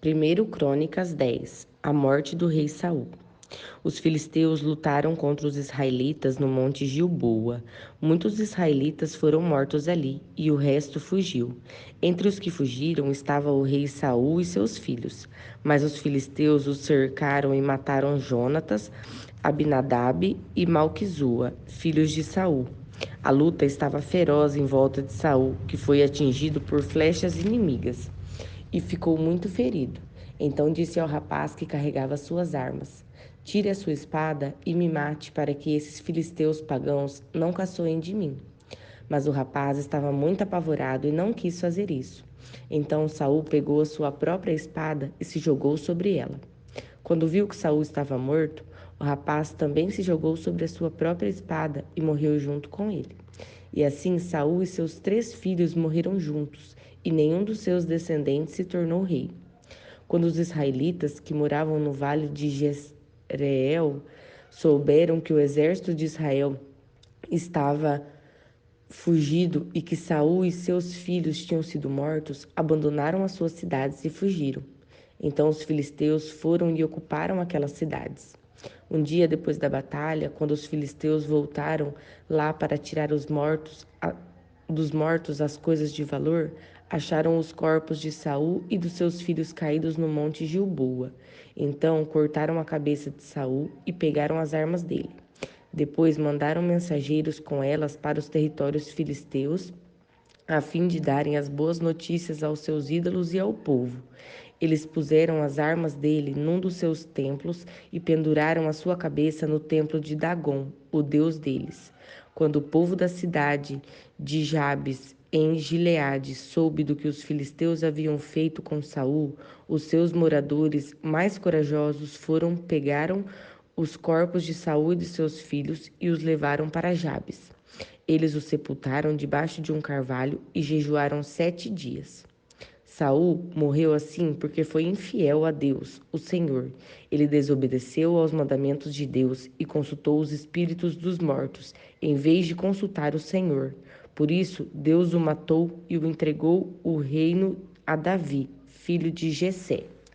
Primeiro Crônicas 10. A morte do rei Saul. Os filisteus lutaram contra os israelitas no monte Gilboa. Muitos israelitas foram mortos ali, e o resto fugiu. Entre os que fugiram estava o rei Saul e seus filhos. Mas os filisteus os cercaram e mataram Jonatas, Abinadab e Malquizua, filhos de Saul. A luta estava feroz em volta de Saul, que foi atingido por flechas inimigas e ficou muito ferido. Então disse ao rapaz que carregava suas armas: Tire a sua espada e me mate, para que esses filisteus pagãos não caçoem de mim. Mas o rapaz estava muito apavorado e não quis fazer isso. Então Saul pegou a sua própria espada e se jogou sobre ela. Quando viu que Saul estava morto, o rapaz também se jogou sobre a sua própria espada e morreu junto com ele. E assim Saul e seus 3 filhos morreram juntos, e nenhum dos seus descendentes se tornou rei. Quando os israelitas que moravam no vale de Jezreel souberam que o exército de Israel estava fugido e que Saul e seus filhos tinham sido mortos, abandonaram as suas cidades e fugiram. Então os filisteus foram e ocuparam aquelas cidades. Um dia depois da batalha, quando os filisteus voltaram lá para tirar dos mortos as coisas de valor, acharam os corpos de Saul e dos seus filhos caídos no monte Gilboa. Então cortaram a cabeça de Saul e pegaram as armas dele. Depois mandaram mensageiros com elas para os territórios filisteus, a fim de darem as boas notícias aos seus ídolos e ao povo. Eles puseram as armas dele num dos seus templos e penduraram a sua cabeça no templo de Dagon, o deus deles. Quando o povo da cidade de Jabes, em Gileade, soube do que os filisteus haviam feito com Saul, os seus moradores mais corajosos pegaram os corpos de Saul e de seus filhos e os levaram para Jabes. Eles os sepultaram debaixo de um carvalho e jejuaram 7 dias. Saul morreu assim porque foi infiel a Deus, o Senhor. Ele desobedeceu aos mandamentos de Deus e consultou os espíritos dos mortos, em vez de consultar o Senhor. Por isso, Deus o matou e o entregou o reino a Davi, filho de Jessé.